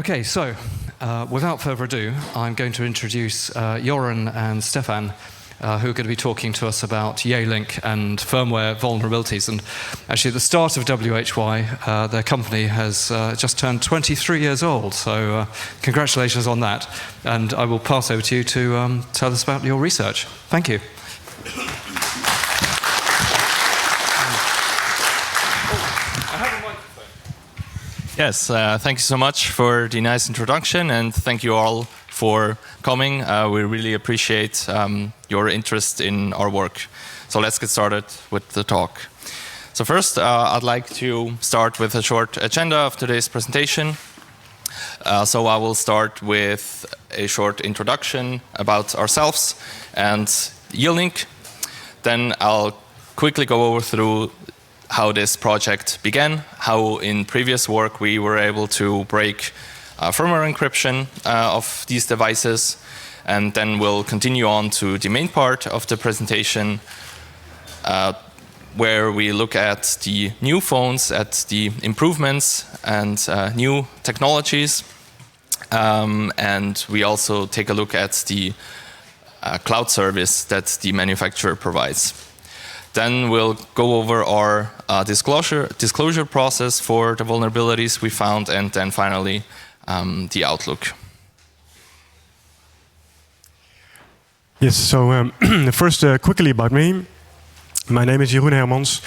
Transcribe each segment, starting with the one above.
Okay, so without further ado, I'm going to introduce Joran and Stefan, who are going to be talking to us about Yealink and firmware vulnerabilities. And actually, at the start of WHY, their company has just turned 23 years old, so congratulations on that. And I will pass over to you to tell us about your research. Thank you. Yes, thank you so much for the nice introduction, and thank you all for coming. We really appreciate your interest in our work. So let's get started with the talk. So first, I'd like to start with a short agenda of today's presentation. So I will start with a short introduction about ourselves and Yealink. Then I'll quickly go over through how this project began, how in previous work we were able to break firmware encryption of these devices, and then we'll continue on to the main part of the presentation where we look at the new phones, at the improvements and new technologies, and we also take a look at the cloud service that the manufacturer provides. Then we'll go over our disclosure process for the vulnerabilities we found, and then finally the outlook. Yes, so first quickly about me. My name is Jeroen Hermans,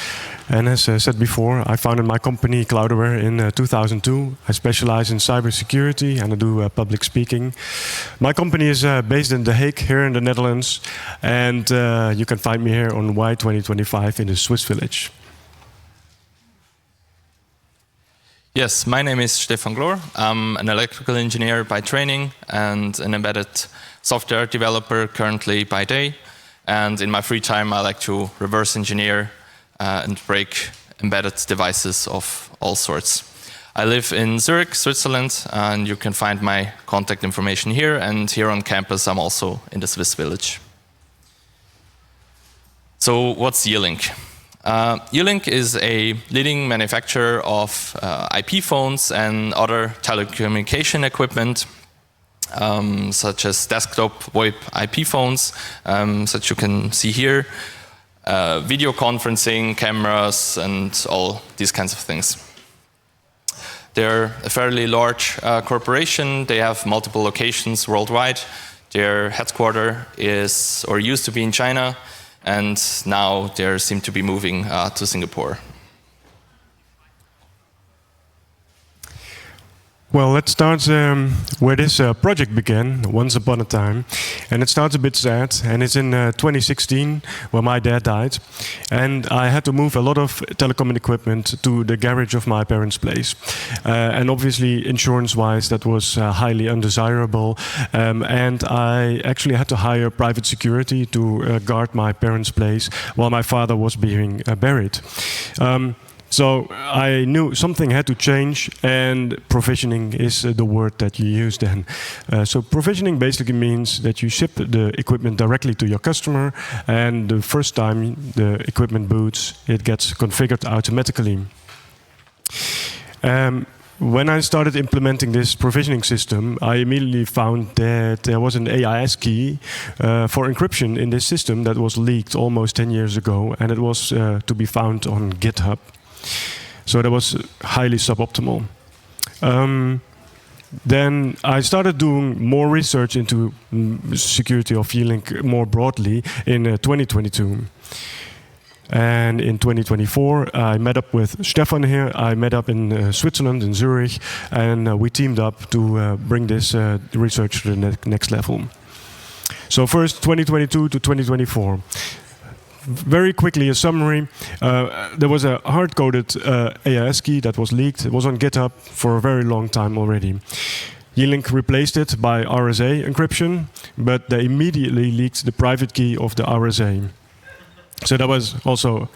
and as said before, I founded my company Cloudware in 2002. I specialize in cybersecurity and I do public speaking. My company is based in The Hague, here in the Netherlands, and you can find me here on Y 2025 in the Swiss Village. Yes, my name is Stefan Gloor. I'm an electrical engineer by training and an embedded software developer currently by day. And in my free time, I like to reverse engineer and break embedded devices of all sorts. I live in Zurich, Switzerland, and you can find my contact information here. And here on campus, I'm also in the Swiss Village. So what's Yealink? Yealink is a leading manufacturer of IP phones and other telecommunication equipment, such as desktop VoIP IP phones, such you can see here, video conferencing, cameras, and all these kinds of things. They're a fairly large corporation. They have multiple locations worldwide. Their headquarters is, or used to be, in China, and now they seem to be moving to Singapore. Well, let's start where this project began, once upon a time. And it starts a bit sad, and it's in 2016, where my dad died. And I had to move a lot of telecom equipment to the garage of my parents' place. And obviously, insurance-wise, that was highly undesirable. And I actually had to hire private security to guard my parents' place while my father was being buried. So I knew something had to change, and provisioning is the word that you use then. So provisioning basically means that you ship the equipment directly to your customer, and the first time the equipment boots, it gets configured automatically. When I started implementing this provisioning system, I immediately found that there was an AIS key for encryption in this system that was leaked almost 10 years ago, and it was to be found on GitHub. So that was highly suboptimal. Then I started doing more research into security of Yealink more broadly in 2022. And in 2024, I met up with Stefan here. I met up in Switzerland, in Zurich, and we teamed up to bring this research to the next level. So first, 2022 to 2024. Very quickly, a summary. There was a hard-coded AIS key that was leaked. It was on GitHub for a very long time already. Yealink replaced it by RSA encryption, but they immediately leaked the private key of the RSA. So that was also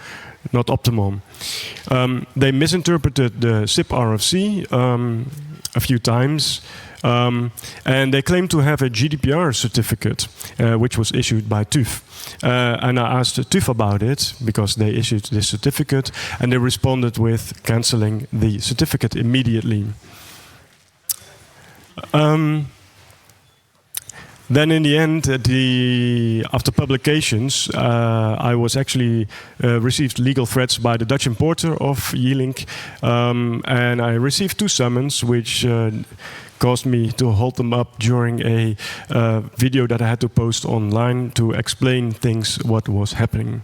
not optimal. They misinterpreted the SIP RFC a few times. And they claim to have a GDPR certificate, which was issued by TÜV. And I asked TÜV about it, because they issued this certificate, and they responded with cancelling the certificate immediately. Then in the end, after publications, I was actually received legal threats by the Dutch importer of Yealink, and I received 2 summons, which caused me to hold them up during a video that I had to post online to explain things, what was happening.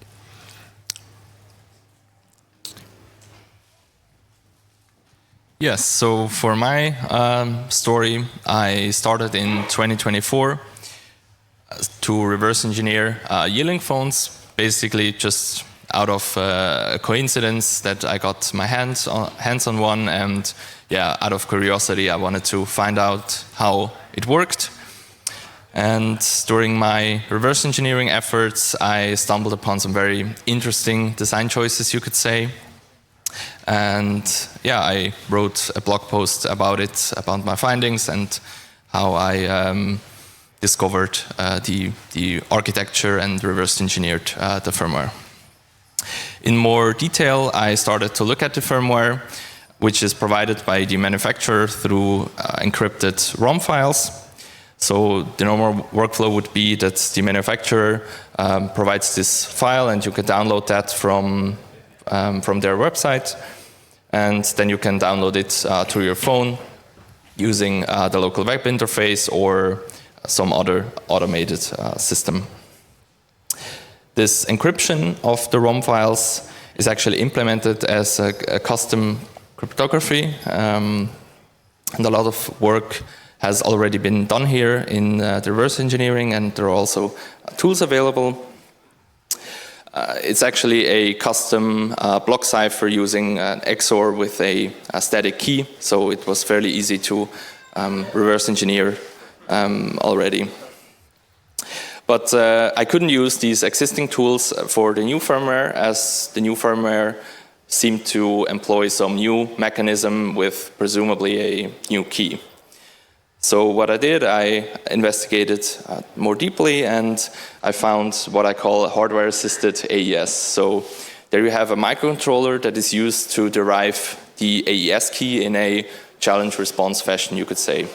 Yes, so for my story, I started in 2024 to reverse engineer Yealink phones, basically just out of a coincidence that I got my hands on one, and yeah, out of curiosity, I wanted to find out how it worked. And during my reverse engineering efforts, I stumbled upon some very interesting design choices, you could say. And yeah, I wrote a blog post about it, about my findings and how I discovered the architecture and reverse engineered the firmware. In more detail, I started to look at the firmware, which is provided by the manufacturer through encrypted ROM files. So the normal workflow would be that the manufacturer provides this file, and you can download that from their website, and then you can download it to your phone using the local web interface or some other automated system. This encryption of the ROM files is actually implemented as a custom cryptography, and a lot of work has already been done here in the reverse engineering, and there are also tools available. It's actually a custom block cipher using an XOR with a static key, so it was fairly easy to reverse engineer already. But I couldn't use these existing tools for the new firmware, as the new firmware seemed to employ some new mechanism with presumably a new key. So what I did, I investigated more deeply, and I found what I call a hardware-assisted AES. So there you have a microcontroller that is used to derive the AES key in a challenge-response fashion, you could say.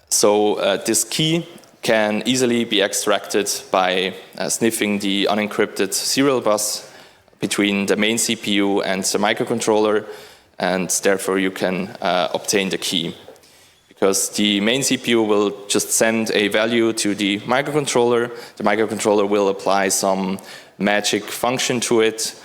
So this key can easily be extracted by sniffing the unencrypted serial bus between the main CPU and the microcontroller, and therefore you can obtain the key. Because the main CPU will just send a value to the microcontroller will apply some magic function to it,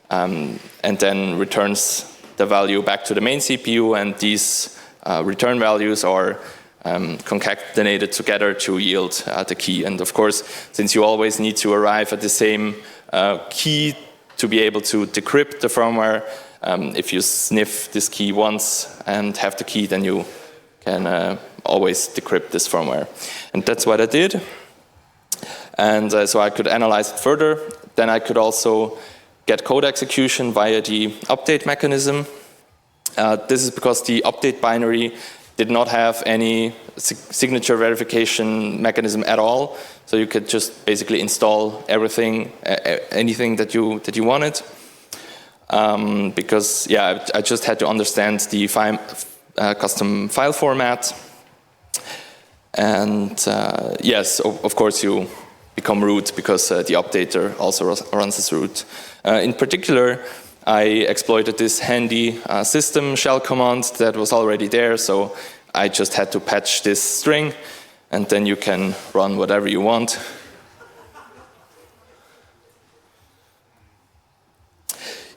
and then returns the value back to the main CPU, and these return values are concatenated together to yield the key. And of course, since you always need to arrive at the same key to be able to decrypt the firmware, if you sniff this key once and have the key, then you can always decrypt this firmware. And that's what I did. And so I could analyze it further. Then I could also get code execution via the update mechanism. This is because the update binary did not have any signature verification mechanism at all. So you could just basically install everything, anything that you wanted. Because yeah, I just had to understand the custom file format. And yes, of course you become root because the updater also runs as root. In particular, I exploited this handy system shell command that was already there, so I just had to patch this string, and then you can run whatever you want.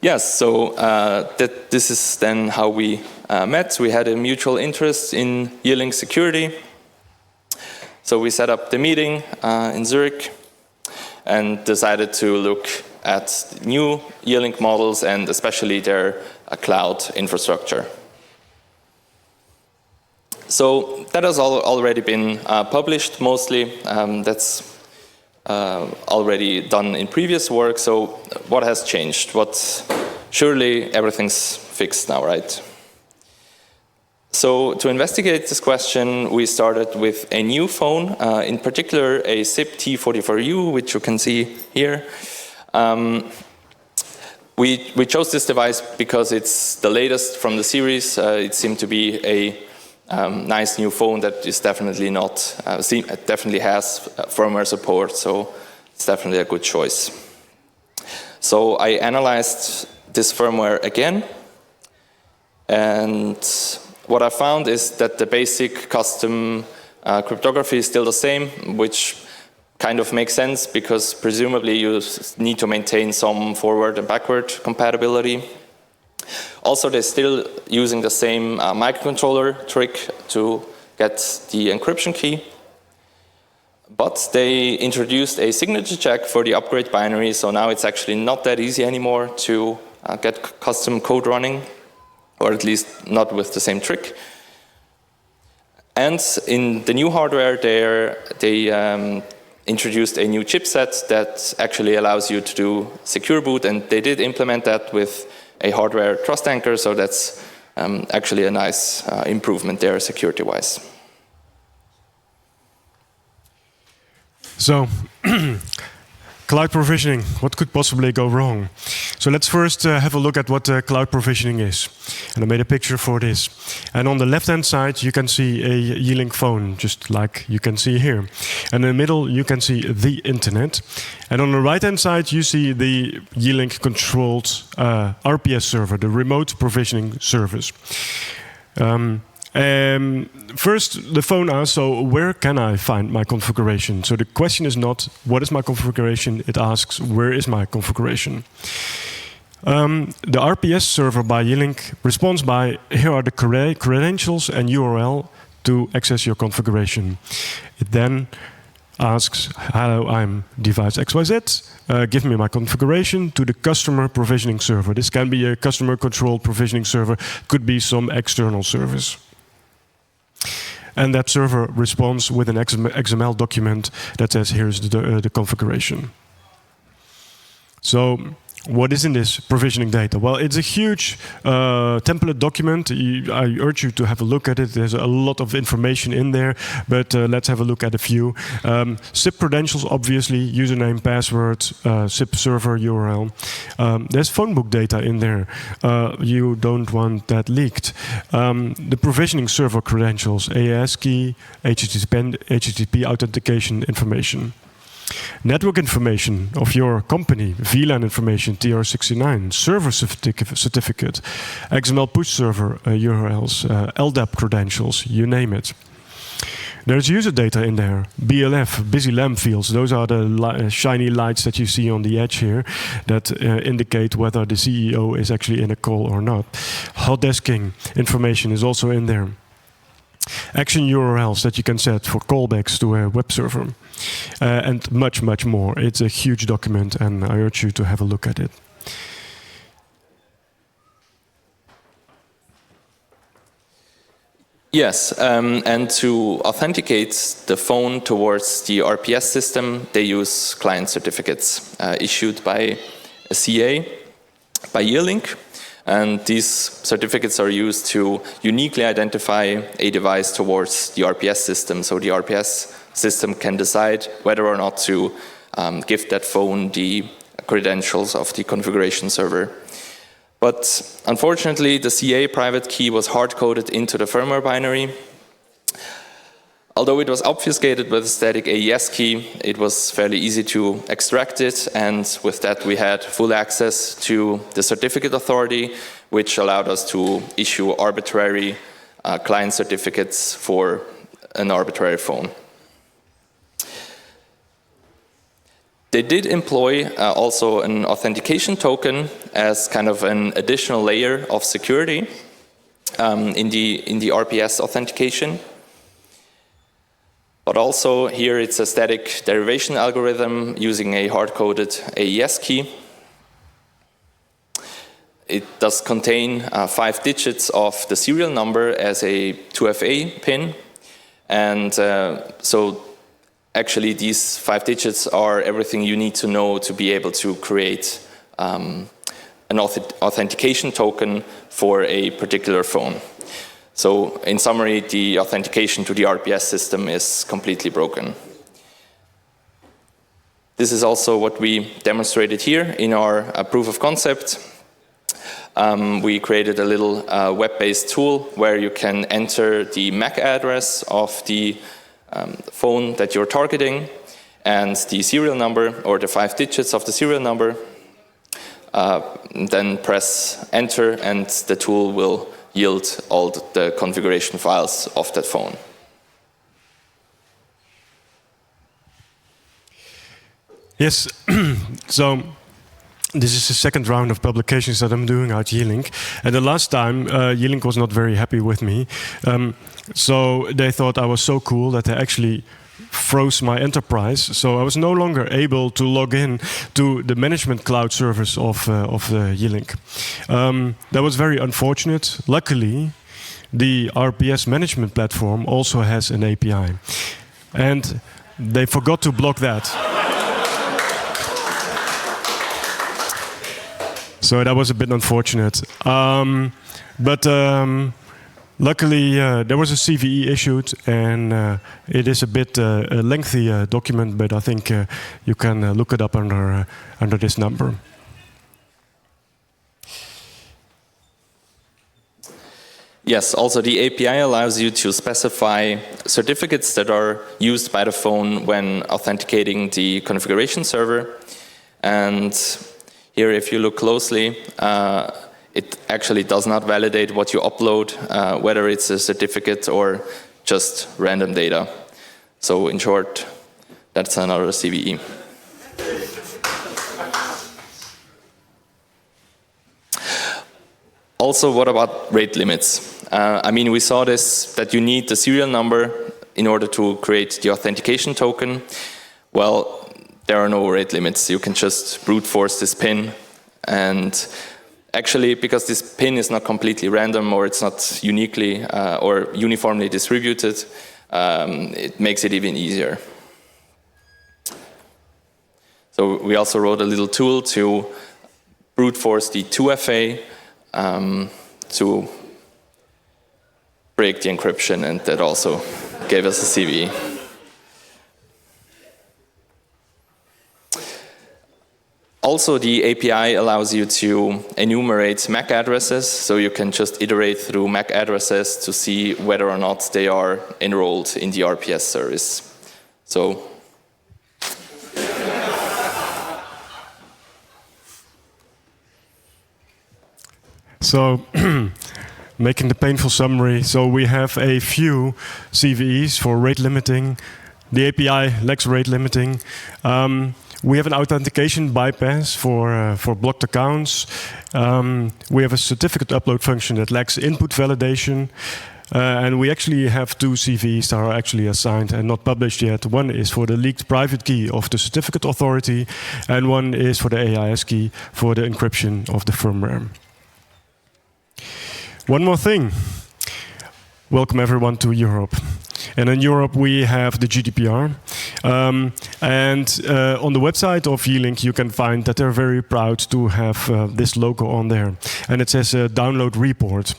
Yes, so this is then how we met. We had a mutual interest in Yealink security. So we set up the meeting in Zurich and decided to look at new Yealink models and especially their cloud infrastructure. So that has already been published mostly. That's already done in previous work. So what has changed? Surely everything's fixed now, right? So to investigate this question, we started with a new phone, in particular a SIP T44U, which you can see here. We chose this device because it's the latest from the series. It seemed to be a nice new phone that is definitely not, definitely has firmware support, so it's definitely a good choice. So I analyzed this firmware again, and what I found is that the basic custom cryptography is still the same, which kind of makes sense because presumably you need to maintain some forward and backward compatibility. Also, they're still using the same microcontroller trick to get the encryption key. But they introduced a signature check for the upgrade binary, so now it's actually not that easy anymore to get custom code running, or at least not with the same trick. And in the new hardware, they introduced a new chipset that actually allows you to do secure boot, and they did implement that with a hardware trust anchor, so that's actually a nice improvement there security-wise. So, cloud provisioning, what could possibly go wrong? So let's first have a look at what cloud provisioning is. And I made a picture for this. And on the left-hand side, you can see a Yealink phone, just like you can see here. And in the middle, you can see the internet. And on the right-hand side, you see the Yealink-controlled RPS server, the remote provisioning service. First, the phone asks, so where can I find my configuration? So the question is not, what is my configuration? It asks, where is my configuration? The RPS server by Yealink responds by, here are the credentials and URL to access your configuration. It then asks, hello, I'm device XYZ, give me my configuration to the customer provisioning server. This can be a customer-controlled provisioning server, could be some external service. And that server responds with an XML document that says, here's the configuration. So, what is in this provisioning data? Well, it's a huge template document. I urge you to have a look at it. There's a lot of information in there, but let's have a look at a few. SIP credentials, obviously, username, password, SIP server URL. There's phone book data in there. You don't want that leaked. The provisioning server credentials, AES key, HTTP authentication information. Network information of your company, VLAN information, TR69, server certificate, XML push server URLs, LDAP credentials, you name it. There's user data in there, BLF, busy lamp fields. Those are the shiny lights that you see on the edge here that indicate whether the CEO is actually in a call or not. Hot desking information is also in there. Action URLs that you can set for callbacks to a web server. And much, much more. It's a huge document, and I urge you to have a look at it. Yes, and to authenticate the phone towards the RPS system, they use client certificates issued by a CA, by Yealink. And these certificates are used to uniquely identify a device towards the RPS system. So the RPS system can decide whether or not to give that phone the credentials of the configuration server. But unfortunately, the CA private key was hard-coded into the firmware binary. Although it was obfuscated with a static AES key, it was fairly easy to extract it, and with that we had full access to the certificate authority, which allowed us to issue arbitrary client certificates for an arbitrary phone. They did employ also an authentication token as kind of an additional layer of security in the RPS authentication. But also here it's a static derivation algorithm using a hard-coded AES key. It does contain 5 digits of the serial number as a 2FA pin. And so actually these 5 digits are everything you need to know to be able to create an authentication token for a particular phone. So in summary, the authentication to the RPS system is completely broken. This is also what we demonstrated here in our proof of concept. we created a little web-based tool where you can enter the MAC address of the phone that you're targeting and the serial number or the 5 digits of the serial number. Then press enter and the tool will yield all the configuration files of that phone. Yes, so this is the second round of publications that I'm doing at Yealink. And the last time, Yealink was not very happy with me. So they thought I was so cool that they actually froze my enterprise. So I was no longer able to log in to the management cloud service of Yealink. That was very unfortunate. Luckily, the RPS management platform also has an API. And they forgot to block that. So that was a bit unfortunate. But luckily, there was a CVE issued, and it is a bit a lengthy document, but I think you can look it up under this number. Yes, also the API allows you to specify certificates that are used by the phone when authenticating the configuration server. And here, if you look closely, it actually does not validate what you upload, whether it's a certificate or just random data. So in short, that's another CVE. Also, what about rate limits? I mean, we saw this, that you need the serial number in order to create the authentication token. Well, there are no rate limits. You can just brute force this pin. And actually, because this pin is not completely random or it's not uniquely or uniformly distributed, it makes it even easier. So we also wrote a little tool to brute force the 2FA to break the encryption, and that also gave us a CVE. Also, the API allows you to enumerate MAC addresses, so you can just iterate through MAC addresses to see whether or not they are enrolled in the RPS service. So, making the painful summary, so we have a few CVEs for rate limiting. The API lacks rate limiting. We have an authentication bypass for blocked accounts. We have a certificate upload function that lacks input validation. And we actually have 2 CVEs that are actually assigned and not published yet. One is for the leaked private key of the certificate authority, and one is for the AIS key for the encryption of the firmware. One more thing. Welcome everyone to Europe. And in Europe, we have the GDPR. On the website of Yealink, you can find that they're very proud to have this logo on there. And it says download report.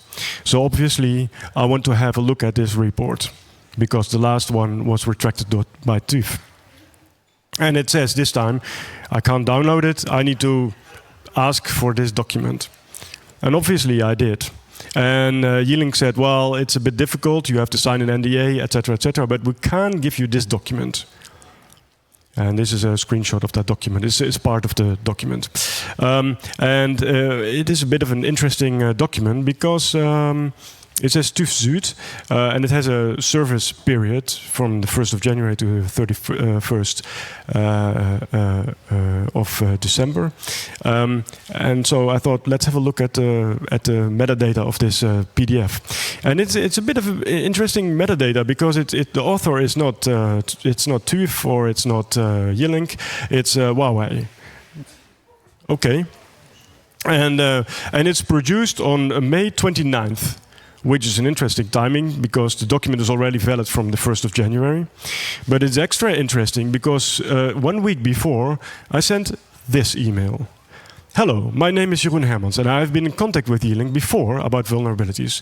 So obviously, I want to have a look at this report, because the last one was retracted by TÜV. And it says this time, I can't download it. I need to ask for this document. And obviously, I did. And Yealink said, well, it's a bit difficult, you have to sign an NDA, etc., but we can give you this document. And this is a screenshot of that document. It's part of the document. It is a bit of an interesting document, because it says TÜV Zuid, and it has a service period from the 1st of January to the 31st of December. And so I thought, let's have a look at the metadata of this PDF. And it's a bit of an interesting metadata, because the author is not it's not TÜV or it's not Yealink, it's Huawei. Okay. And it's produced on May 29th. Which is an interesting timing, because the document is already valid from the 1st of January. But it's extra interesting because 1 week before, I sent this email. Hello, my name is Jeroen Hermans, and I have been in contact with Yealink before about vulnerabilities.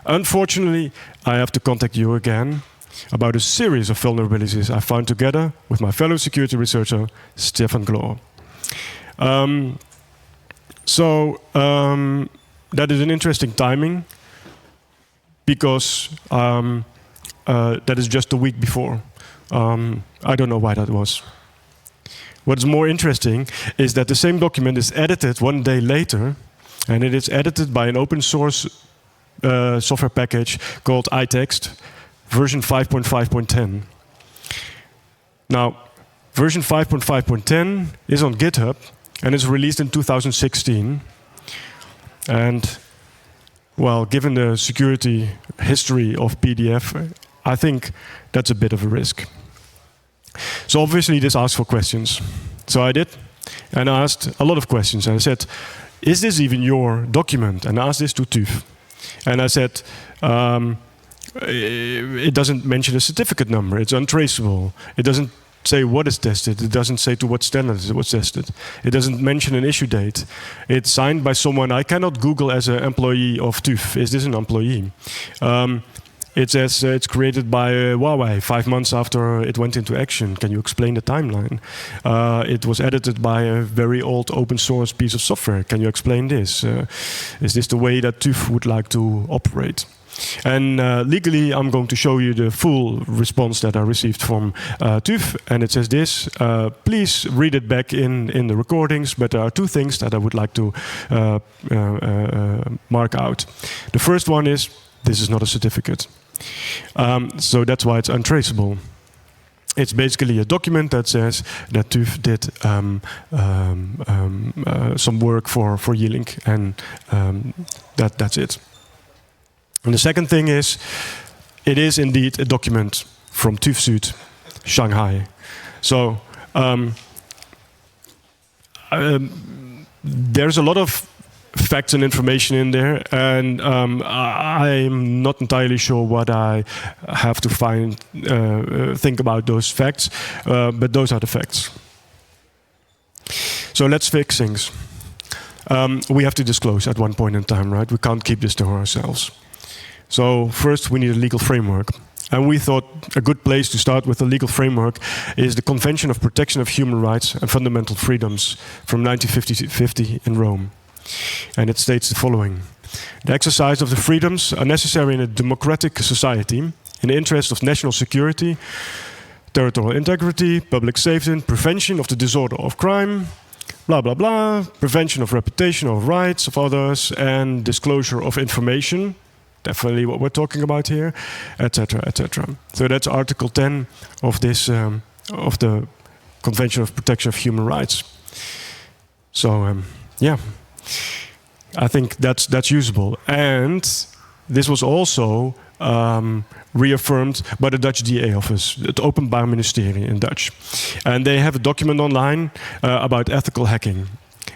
Unfortunately, I have to contact you again about a series of vulnerabilities I found together with my fellow security researcher, Stefan Gloor. that is an interesting timing because that is just a week before. I don't know why that was. What's more interesting is that the same document is edited 1 day later, and it is edited by an open source software package called iText, version 5.5.10. Now, version 5.5.10 is on GitHub and is released in 2016. And, well, given the security history of PDF, I think that's a bit of a risk. So obviously this asks for questions. So I did, and I asked a lot of questions. And I said, is this even your document? And I asked this to TÜV. And I said, it doesn't mention a certificate number. It's untraceable. It doesn't say what is tested. It doesn't say to what standard it was tested. It doesn't mention an issue date. It's signed by someone I cannot Google as an employee of TÜV. Is this an employee? It says it's created by Huawei 5 months after it went into action. Can you explain the timeline? It was edited by a very old open source piece of software. Can you explain this? Is this the way that TÜV would like to operate? And legally, I'm going to show you the full response that I received from TÜV. And it says this. Please read it back in the recordings. But there are 2 things that I would like to mark out. The first one is, this is not a certificate. So that's why it's untraceable. It's basically a document that says that TÜV did some work for Yealink, and that's it. And the second thing is, it is indeed a document from TÜV Süd, Shanghai. So there's a lot of facts and information in there, and I'm not entirely sure what I have to think about those facts, but those are the facts. So let's fix things. We have to disclose at one point in time, right? We can't keep this to ourselves. So first we need a legal framework. And we thought a good place to start with a legal framework is the Convention of Protection of Human Rights and Fundamental Freedoms from 1950 in Rome. And it states the following. The exercise of the freedoms are necessary in a democratic society in the interest of national security, territorial integrity, public safety, and prevention of the disorder of crime, blah, blah, blah, prevention of reputational rights of others, and disclosure of information, definitely what we're talking about here, etc., etc. So that's Article 10 of this of the Convention of Protection of Human Rights. So yeah, I think that's usable. And this was also reaffirmed by the Dutch DA office, het Openbaar Ministerie in Dutch. And they have a document online about ethical hacking.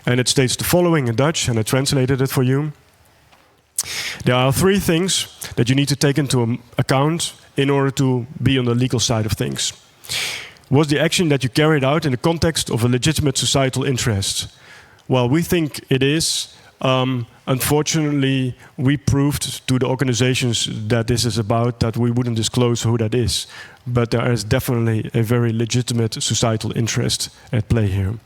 And it states the following in Dutch, and I translated it for you. There are 3 things that you need to take into account in order to be on the legal side of things. Was the action that you carried out in the context of a legitimate societal interest? Well, we think it is. Unfortunately, we proved to the organizations that this is about that we wouldn't disclose who that is. But there is definitely a very legitimate societal interest at play here.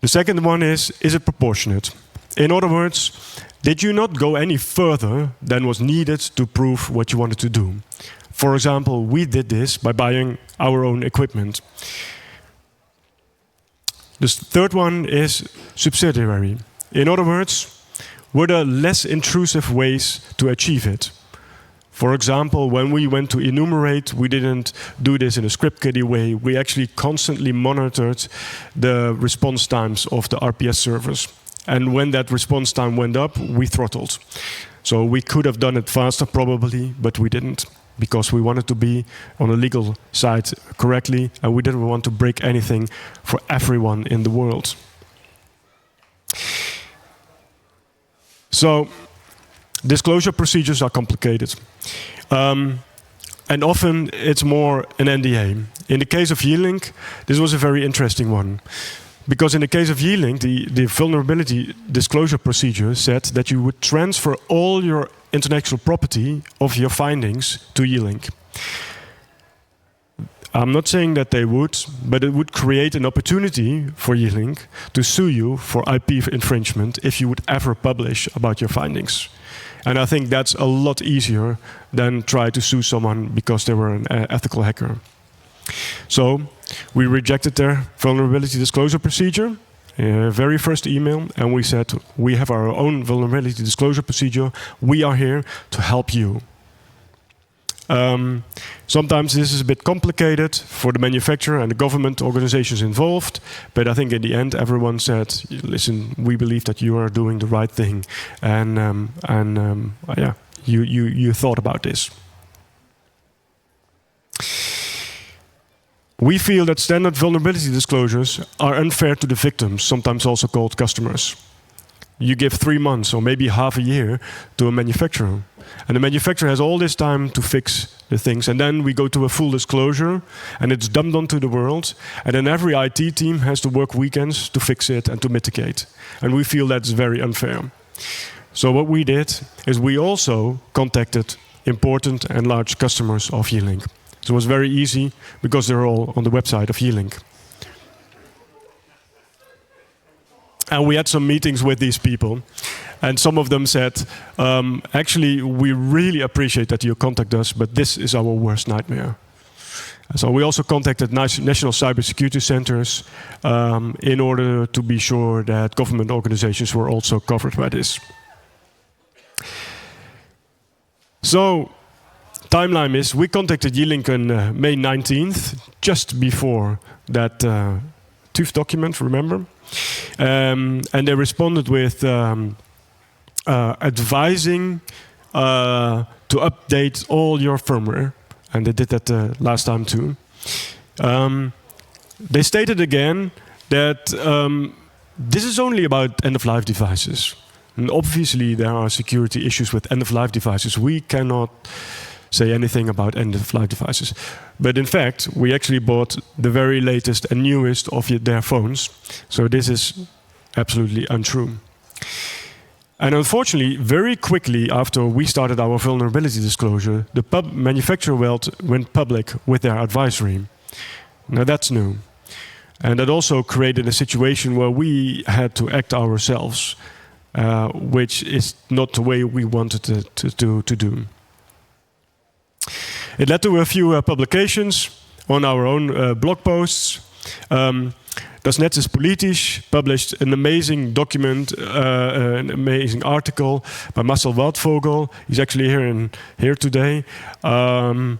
The second one is it proportionate? In other words, did you not go any further than was needed to prove what you wanted to do? For example, we did this by buying our own equipment. The third one is subsidiary. In other words, were there less intrusive ways to achieve it? For example, when we went to enumerate, we didn't do this in a script-kiddie way. We actually constantly monitored the response times of the RPS servers. And when that response time went up, we throttled. So we could have done it faster probably, but we didn't, because we wanted to be on the legal side correctly, and we didn't want to break anything for everyone in the world. So disclosure procedures are complicated. And often it's more an NDA. In the case of Yealink, this was a very interesting one. Because in the case of Yealink, the vulnerability disclosure procedure said that you would transfer all your intellectual property of your findings to Yealink. I'm not saying that they would, but it would create an opportunity for Yealink to sue you for IP infringement if you would ever publish about your findings. And I think that's a lot easier than try to sue someone because they were an ethical hacker. So we rejected their vulnerability disclosure procedure, very first email, and we said, we have our own vulnerability disclosure procedure. We are here to help you. Sometimes this is a bit complicated for the manufacturer and the government organizations involved, but I think in the end everyone said, listen, we believe that you are doing the right thing, and yeah, you thought about this. We feel that standard vulnerability disclosures are unfair to the victims, sometimes also called customers. You give 3 months or maybe half a year to a manufacturer. And the manufacturer has all this time to fix the things. And then we go to a full disclosure and it's dumped onto the world. And then every IT team has to work weekends to fix it and to mitigate. And we feel that's very unfair. So what we did is we also contacted important and large customers of Yealink. So it was very easy because they're all on the website of Yealink. And we had some meetings with these people. And some of them said, actually, we really appreciate that you contact us, but this is our worst nightmare. So we also contacted national cybersecurity centers in order to be sure that government organizations were also covered by this. So, timeline is, we contacted Yealink on May 19th, just before that TÜV document, remember? And they responded with advising to update all your firmware. And they did that last time too. They stated again that this is only about end-of-life devices. And obviously there are security issues with end-of-life devices. We cannot say anything about end-of-life devices. But in fact, we actually bought the very latest and newest of their phones. So this is absolutely untrue. And unfortunately, very quickly after we started our vulnerability disclosure, the manufacturer went public with their advisory. Now that's new. And that also created a situation where we had to act ourselves, which is not the way we wanted to do. It led to a few publications on our own blog posts. Das Netz ist politisch published an amazing document, an amazing article by Marcel Waldvogel. He's actually here today. The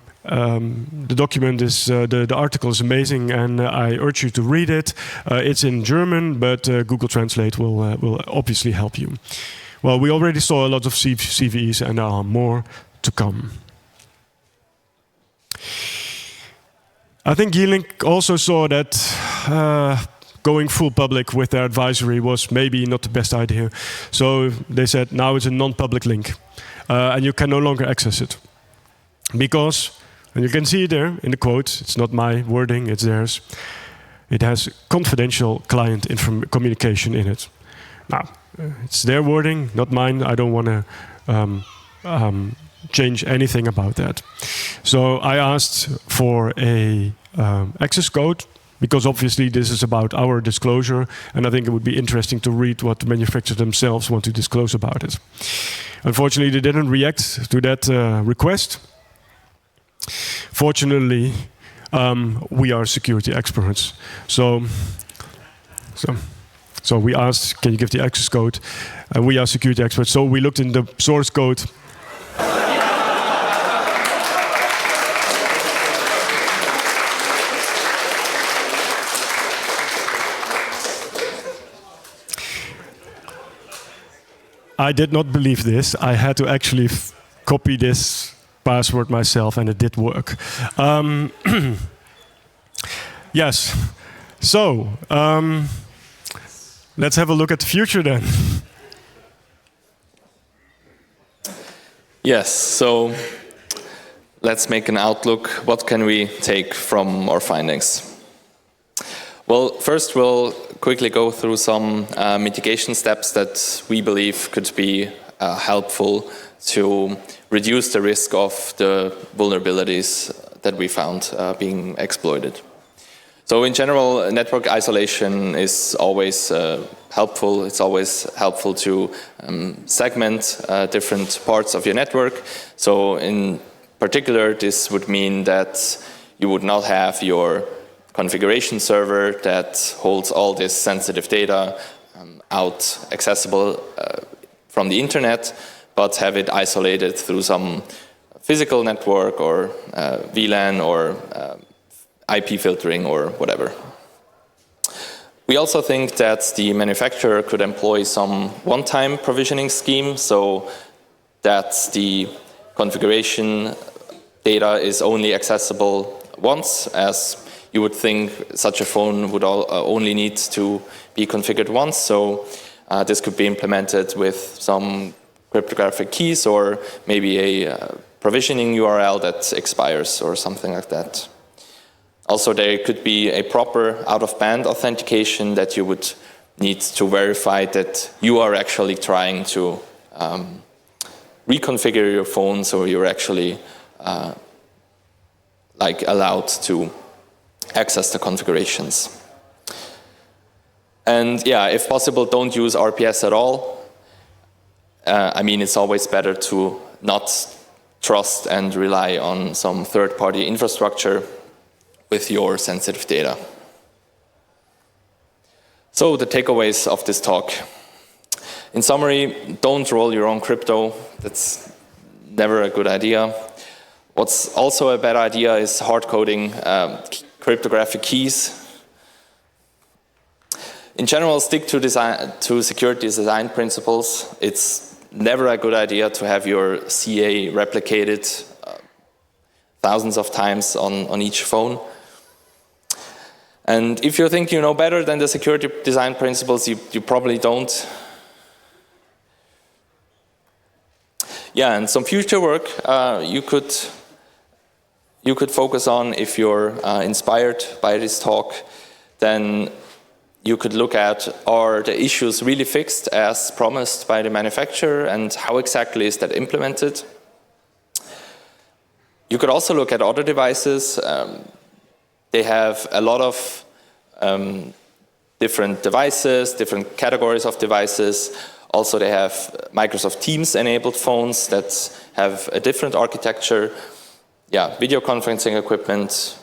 document is, the article is amazing, and I urge you to read it. It's in German, but Google Translate will obviously help you. Well, we already saw a lot of CVEs, and there are more to come. I think Yealink also saw that going full public with their advisory was maybe not the best idea. So they said, now it's a non-public link. And you can no longer access it. Because, and you can see it there in the quote, it's not my wording, it's theirs. It has confidential client communication in it. Now, it's their wording, not mine. I don't want to change anything about that. So I asked for a access code, because obviously this is about our disclosure, and I think it would be interesting to read what the manufacturers themselves want to disclose about it. Unfortunately, they didn't react to that request. Fortunately, we are security experts. So we asked, can you give the access code? We are security experts, so we looked in the source code. I did not believe this. I had to actually copy this password myself, and it did work. Yes. So, let's have a look at the future then. Yes, so let's make an outlook. What can we take from our findings? Well, first we'll quickly go through some mitigation steps that we believe could be helpful to reduce the risk of the vulnerabilities that we found being exploited. So in general, network isolation is always helpful. It's always helpful to segment different parts of your network. So in particular, this would mean that you would not have your configuration server that holds all this sensitive data out accessible from the internet, but have it isolated through some physical network or VLAN or IP filtering or whatever. We also think that the manufacturer could employ some one-time provisioning scheme so that the configuration data is only accessible once, as you would think such a phone would only need to be configured once. So this could be implemented with some cryptographic keys or maybe a provisioning URL that expires or something like that. Also, there could be a proper out-of-band authentication that you would need to verify that you are actually trying to reconfigure your phone, so you're actually allowed to access the configurations. And yeah, if possible, don't use RPS at all. I mean, it's always better to not trust and rely on some third-party infrastructure with your sensitive data. So the takeaways of this talk. In summary, don't roll your own crypto. That's never a good idea. What's also a bad idea is hard-coding cryptographic keys. In general, stick to security design principles. It's never a good idea to have your CA replicated thousands of times on each phone. And if you think you know better than the security design principles, you probably don't. Yeah, and some future work you could focus on if you're inspired by this talk, then you could look at, are the issues really fixed as promised by the manufacturer, and how exactly is that implemented? You could also look at other devices. They have a lot of different devices, different categories of devices. Also, they have Microsoft Teams enabled phones that have a different architecture. Yeah, video conferencing equipment.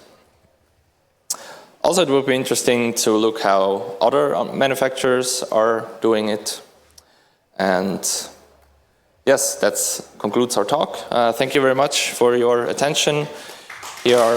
Also, it would be interesting to look how other manufacturers are doing it. And yes, that concludes our talk. Thank you very much for your attention. Here are